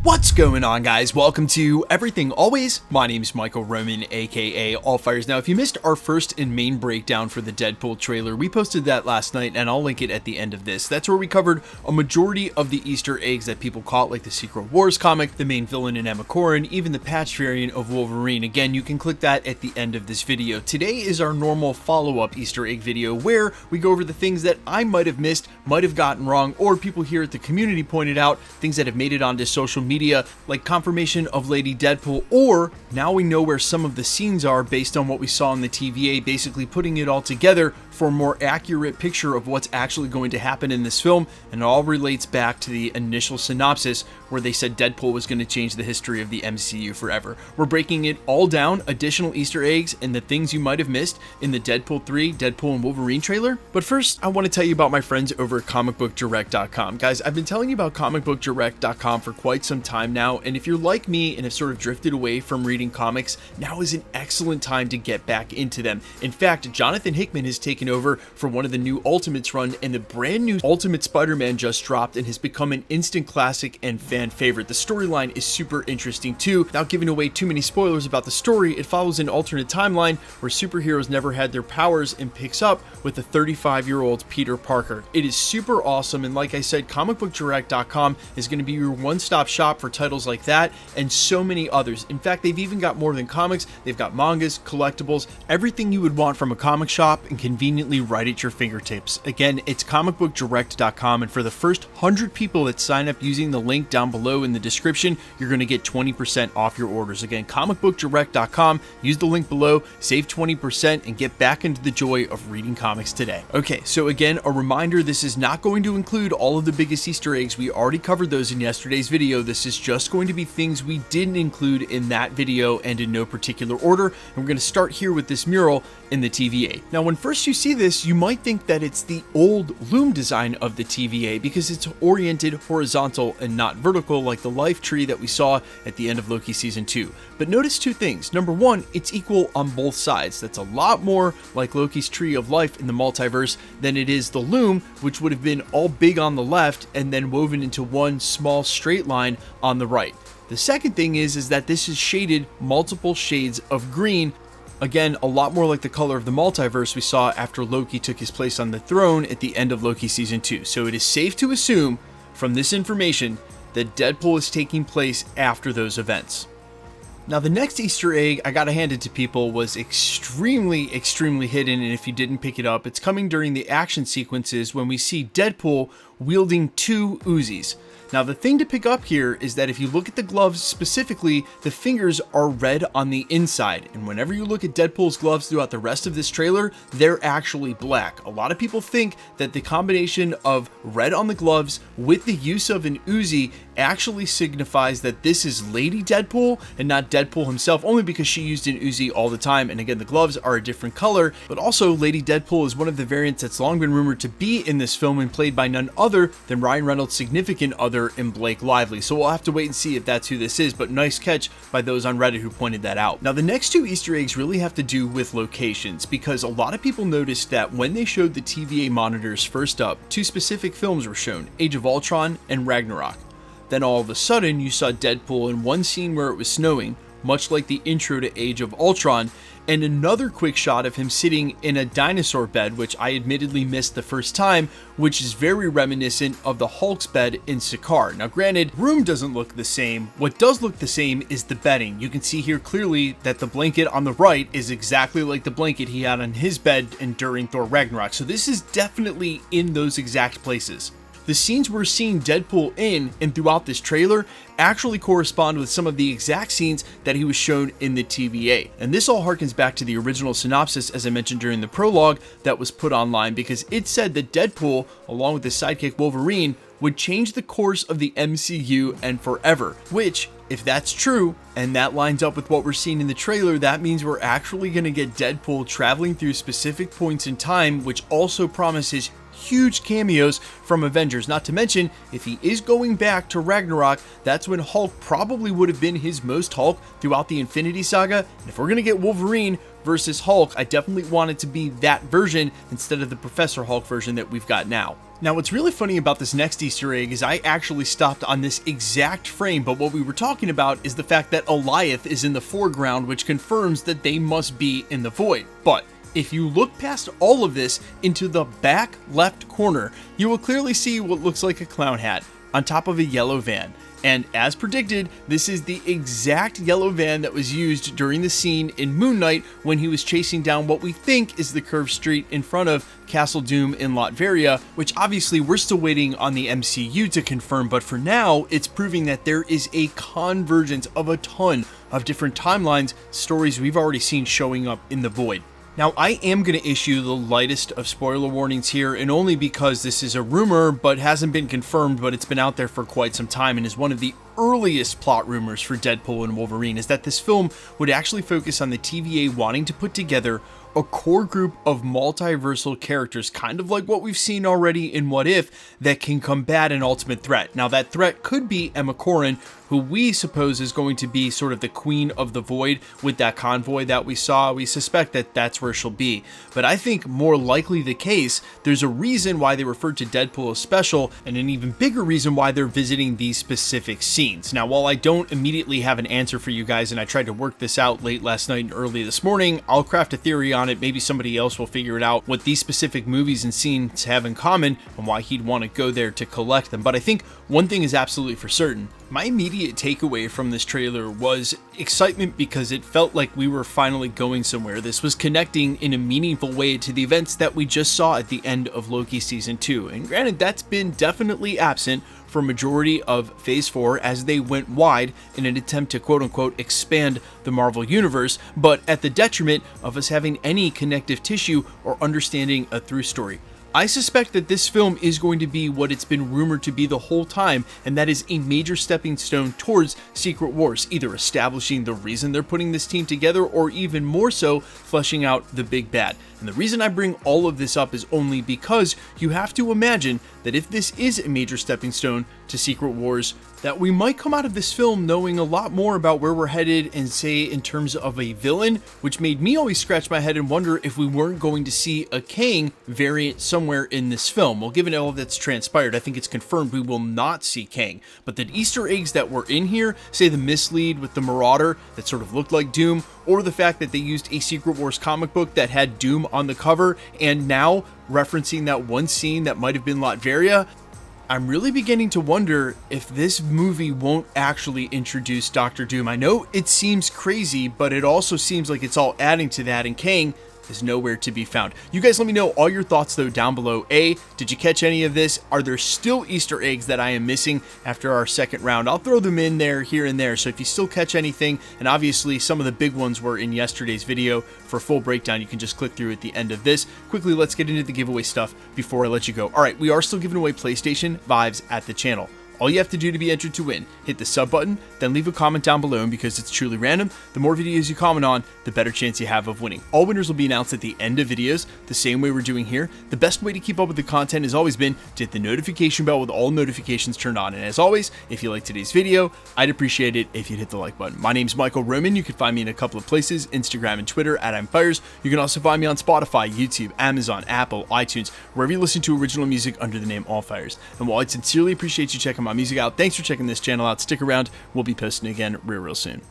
What's going on, guys? Welcome to Everything Always. My name is Michael Roman, aka Allfires. Now, if you missed our first and main breakdown for the Deadpool trailer, we posted that last night, and I'll link it at the end of this. That's where we covered a majority of the Easter eggs that people caught, like the Secret Wars comic, the main villain in Emma Corrin, even the patch variant of Wolverine. Again, you can click that at the end of this video. Today is our normal follow-up Easter egg video where we go over the things that I might have missed, might have gotten wrong, or people here at the community pointed out, things that have made it onto social media, like confirmation of Lady Deadpool, or now we know where some of the scenes are based on what we saw in the TVA, basically putting it all together for a more accurate picture of what's actually going to happen in this film. And it all relates back to the initial synopsis where they said Deadpool was going to change the history of the MCU forever. We're breaking it all down, additional Easter eggs and the things you might have missed in the Deadpool 3, Deadpool and Wolverine trailer. But first, I want to tell you about my friends over at comicbookdirect.com. Guys, I've been telling you about comicbookdirect.com for quite some time now, and if you're like me and have sort of drifted away from reading comics, now is an excellent time to get back into them. In fact, Jonathan Hickman has taken over for one of the new Ultimates run, and the brand new Ultimate Spider-Man just dropped and has become an instant classic and fan favorite. The storyline is super interesting too. Without giving away too many spoilers about the story, it follows an alternate timeline where superheroes never had their powers and picks up with a 35-year-old Peter Parker. It is super awesome, and like I said, comicbookdirect.com is going to be your one-stop shop for titles like that and so many others. In fact, they've even got more than comics. They've got mangas, collectibles, everything you would want from a comic shop, and conveniently right at your fingertips. Again, it's comicbookdirect.com, and for the first 100 people that sign up using the link down below in the description, you're going to get 20% off your orders. Again, comicbookdirect.com, use the link below, save 20%, and get back into the joy of reading comics today. Okay, so again, a reminder, this is not going to include all of the biggest Easter eggs. We already covered those in yesterday's video. This is just going to be things we didn't include in that video and in no particular order. And we're going to start here with this mural in the TVA. Now, when first you see this, you might think that it's the old loom design of the TVA because it's oriented horizontal and not vertical like the life tree that we saw at the end of Loki season 2. But notice two things. Number one, it's equal on both sides. That's a lot more like Loki's tree of life in the multiverse than it is the loom, which would have been all big on the left and then woven into one small straight line on the right. The second thing is that this is shaded multiple shades of green. Again, a lot more like the color of the multiverse we saw after Loki took his place on the throne at the end of Loki season 2. So it is safe to assume from this information that Deadpool is taking place after those events. Now, the next Easter egg, I gotta hand it to people, was extremely hidden, and if you didn't pick it up, it's coming during the action sequences when we see Deadpool wielding two Uzis. Now, the thing to pick up here is that if you look at the gloves specifically, the fingers are red on the inside. And whenever you look at Deadpool's gloves throughout the rest of this trailer, they're actually black. A lot of people think that the combination of red on the gloves with the use of an Uzi actually signifies that this is Lady Deadpool and not Deadpool himself, only because she used an Uzi all the time. And again, the gloves are a different color, but also Lady Deadpool is one of the variants that's long been rumored to be in this film and played by none other than Ryan Reynolds' significant other in Blake Lively. So we'll have to wait and see if that's who this is, but nice catch by those on Reddit who pointed that out. Now, the next two Easter eggs really have to do with locations, because a lot of people noticed that when they showed the TVA monitors first up, two specific films were shown, Age of Ultron and Ragnarok. Then all of a sudden you saw Deadpool in one scene where it was snowing, much like the intro to Age of Ultron, and another quick shot of him sitting in a dinosaur bed, which I admittedly missed the first time, which is very reminiscent of the Hulk's bed in Sakaar. Now granted, room doesn't look the same. What does look the same is the bedding. You can see here clearly that the blanket on the right is exactly like the blanket he had on his bed and during Thor Ragnarok. So this is definitely in those exact places. The scenes we're seeing Deadpool in and throughout this trailer actually correspond with some of the exact scenes that he was shown in the TVA. And this all harkens back to the original synopsis, as I mentioned during the prologue, that was put online, because it said that Deadpool, along with his sidekick Wolverine, would change the course of the MCU and forever, which, if that's true, and that lines up with what we're seeing in the trailer, that means we're actually going to get Deadpool traveling through specific points in time, which also promises huge cameos from Avengers. Not to mention, if he is going back to Ragnarok, that's when Hulk probably would have been his most Hulk throughout the Infinity Saga. And if we're going to get Wolverine versus Hulk, I definitely want it to be that version instead of the Professor Hulk version that we've got now. Now, what's really funny about this next Easter egg is I actually stopped on this exact frame, but what we were talking about is the fact that Alioth is in the foreground, which confirms that they must be in the void. But if you look past all of this into the back left corner, you will clearly see what looks like a clown hat on top of a yellow van. And as predicted, this is the exact yellow van that was used during the scene in Moon Knight when he was chasing down what we think is the curved street in front of Castle Doom in Latveria, which obviously we're still waiting on the MCU to confirm, but for now, it's proving that there is a convergence of a ton of different timelines, stories we've already seen showing up in the void. Now, I am going to issue the lightest of spoiler warnings here, and only because this is a rumor, but hasn't been confirmed, but it's been out there for quite some time and is one of the earliest plot rumors for Deadpool and Wolverine, is that this film would actually focus on the TVA wanting to put together a core group of multiversal characters, kind of like what we've seen already in What If, that can combat an ultimate threat. Now, that threat could be Emma Corrin, who we suppose is going to be sort of the queen of the void with that convoy that we saw. We suspect that that's where she'll be. But I think more likely the case, there's a reason why they referred to Deadpool as special, and an even bigger reason why they're visiting these specific scenes. Now, while I don't immediately have an answer for you guys, and I tried to work this out late last night and early this morning, I'll craft a theory on it. Maybe somebody else will figure it out, what these specific movies and scenes have in common and why he'd want to go there to collect them. But I think one thing is absolutely for certain. My immediate takeaway from this trailer was excitement because it felt like we were finally going somewhere. This was connecting in a meaningful way to the events that we just saw at the end of Loki Season 2. And granted, that's been definitely absent for a majority of Phase 4 as they went wide in an attempt to quote-unquote expand the Marvel Universe, but at the detriment of us having any connective tissue or understanding a through story. I suspect that this film is going to be what it's been rumored to be the whole time, and that is a major stepping stone towards Secret Wars, either establishing the reason they're putting this team together or even more so, fleshing out the big bad. And the reason I bring all of this up is only because you have to imagine that if this is a major stepping stone to Secret Wars, that we might come out of this film knowing a lot more about where we're headed and say in terms of a villain, which made me always scratch my head and wonder if we weren't going to see a Kang variant somewhere in this film. Well, given all that's transpired, I think it's confirmed we will not see Kang. But the Easter eggs that were in here, say the mislead with the Marauder that sort of looked like Doom, or the fact that they used a Secret Wars comic book that had Doom on the cover, and now referencing that one scene that might have been Latveria, I'm really beginning to wonder if this movie won't actually introduce Doctor Doom. I know it seems crazy, but it also seems like it's all adding to that, and Kang is nowhere to be found. You guys let me know all your thoughts though down below. A, did you catch any of this? Are there still Easter eggs that I am missing after our second round? I'll throw them in there here and there, so if you still catch anything, and obviously some of the big ones were in yesterday's video. For a full breakdown, you can just click through at the end of this. Quickly, let's get into the giveaway stuff before I let you go. All right, we are still giving away PlayStation Vibes at the channel. All you have to do to be entered to win, hit the sub button, then leave a comment down below, and because it's truly random, the more videos you comment on, the better chance you have of winning. All winners will be announced at the end of videos, the same way we're doing here. The best way to keep up with the content has always been to hit the notification bell with all notifications turned on. And as always, if you like today's video, I'd appreciate it if you'd hit the like button. My name's Michael Roman. You can find me in a couple of places, Instagram and Twitter at @I'mFires. You can also find me on Spotify, YouTube, Amazon, Apple, iTunes, wherever you listen to original music under the name All Fires. And while I'd sincerely appreciate you checking my music out, thanks for checking this channel out. Stick around. We'll be posting again real soon.